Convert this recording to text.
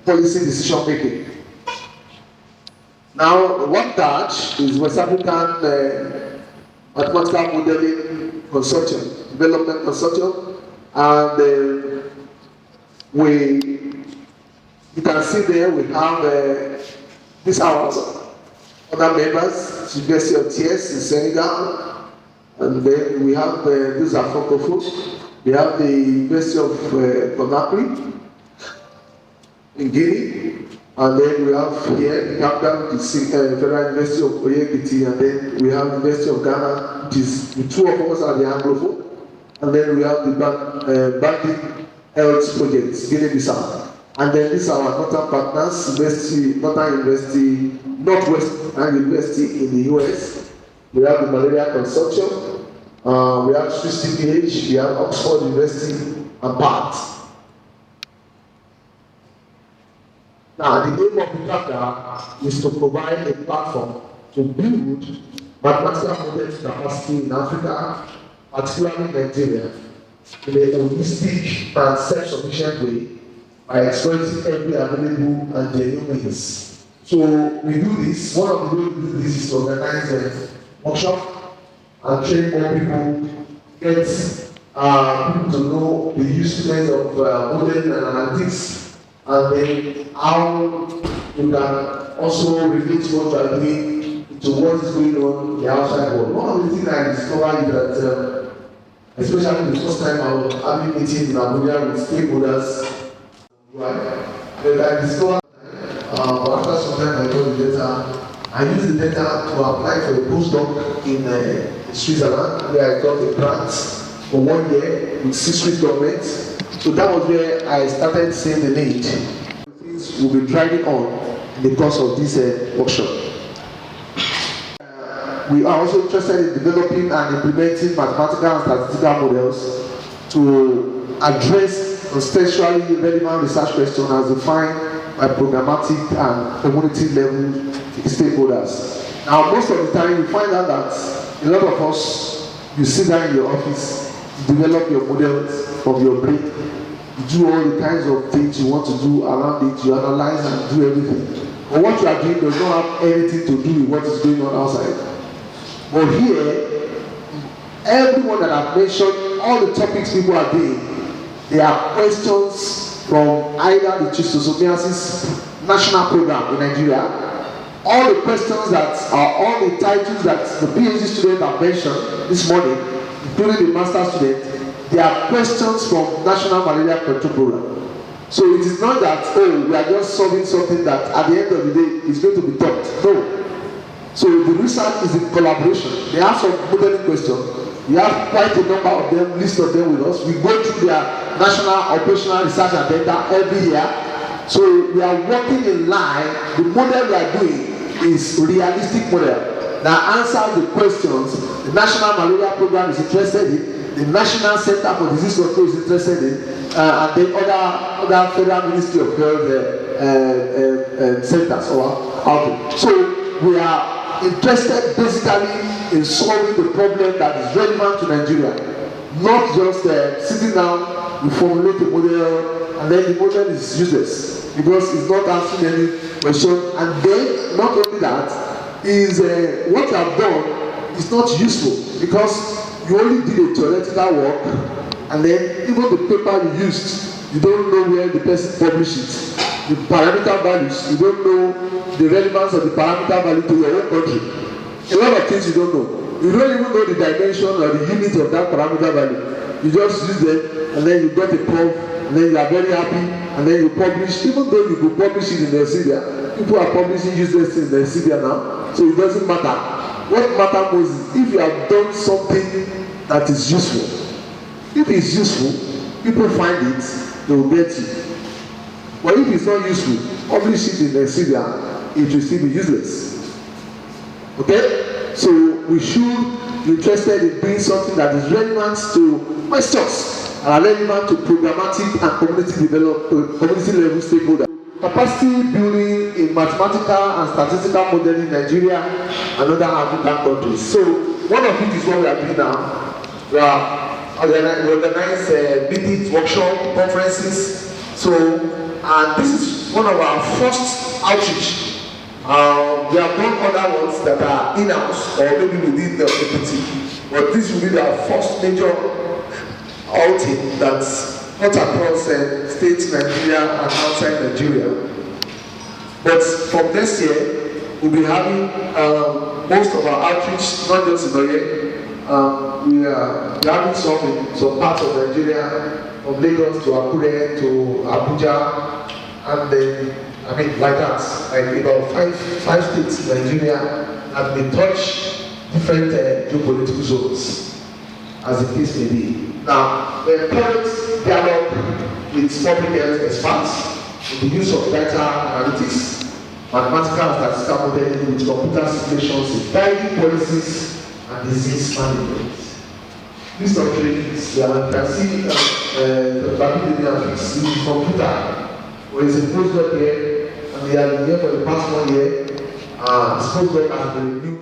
policy decision making. Now, one touch is West African Mathematical Modeling Consortium, Development Consortium, and you can see there we have these are other members, University of Thiès in Senegal, and then we have these are Francophone. We have the University of Conakry in Guinea, and then we have here ICAMMDA, which is Federal University of Oye-Ekiti, and then we have University of Ghana, which is the two of us are the Anglophone, and then we have the Bandit Health Project, Guinea-Bissau. And then these are our northern partners, Northern University, Northwestern University in the US. We have the Malaria Consortium, we have Swiss TPH, we have Oxford University, and PATH. Now, the aim of the chapter is to provide a platform to build mathematical models capacity in Africa, particularly Nigeria, in a holistic and self-sufficient way, by exploiting every available and genuine means. So we do this. One of the ways we do this is to organize a workshop and train more people, get people to know the usefulness of modeling and analytics, and then how you can also relate what you are doing to what is going on in the outside world. One of the things I discovered is that, especially the first time I was having meetings in Abuja with stakeholders. Right. Then I discovered after some time I got the data, I used the data to apply for a postdoc in Switzerland, where I got a grant for 1 year with Swiss government. So that was where I started seeing the need. Things will be driving on in the course of this workshop. We are also interested in developing and implementing mathematical and statistical models to address contextually relevant research questions as defined by programmatic and community level stakeholders. Now, most of the time, you find out that a lot of us, you sit down in your office, you develop your models from your brain, you do all the kinds of things you want to do around it, you analyze and do everything. But what you are doing does not have anything to do with what is going on outside. But here, everyone that I've mentioned, all the topics people are doing, there are questions from either the Schistosomiasis national program in Nigeria, all the questions that are all the titles that the PhD student have mentioned this morning, including the master student, there are questions from National Malaria Control Program. So it is not that, oh, we are just solving something that at the end of the day is going to be taught. No. So the research is in collaboration. They have some modeling questions. We have quite a number of them, list of them with us. We go through their national operational research and data every year. So we are working in line. The model we are doing is realistic model that answers the questions the National Malaria Program is interested in, the National Center for Disease Control is interested in, and then other Federal Ministry of Health centers or output. So we are interested basically in solving the problem that is relevant to Nigeria, not just sitting down, we formulate a model, and then the model is useless because it's not answering any question. And then, not only that, is what you have done is not useful because you only did a theoretical work, and then even the paper you used, you don't know where the person published it. The parameter values, you don't know the relevance of the parameter value to your own country. A lot of things you don't know. You don't even know the dimension or the unit of that parameter value. You just use them, and then you get a prompt, and then you are very happy, and then you publish. Even though you could publish it in Elsevier, people are publishing useless things in Elsevier now, so it doesn't matter. What matters most is if you have done something that is useful. If it's useful, people find it, they will get you. But if it's not useful, publish it in Elsevier, it will still be useless. Okay? So we should be interested in doing something that is relevant to questions and are relevant to programmatic and community level stakeholders. Capacity building in mathematical and statistical modeling in Nigeria and other African countries. So one of it is what we are doing now. We organize meetings, workshops, conferences. So and this is one of our first outreach. We have done other ones that are in-house or maybe within the Ekiti, but this will be our first major outing that's not across states, Nigeria and outside Nigeria. But from this year, we'll be having most of our outreach, not just in Oye. We are having some in some parts of Nigeria, from Lagos to Akure to Abuja, and then like that, like about five states in Nigeria, and we touch different geopolitical zones, as the case may be. Now, we encourage dialogue with public health experts with the use of data analytics, mathematical and statistical modeling with computer simulations in guiding policies and disease management. List of trainings, you can see the computer. There is a postdoc here, and they have been here for the past 1 year. This postdoc has been renewed.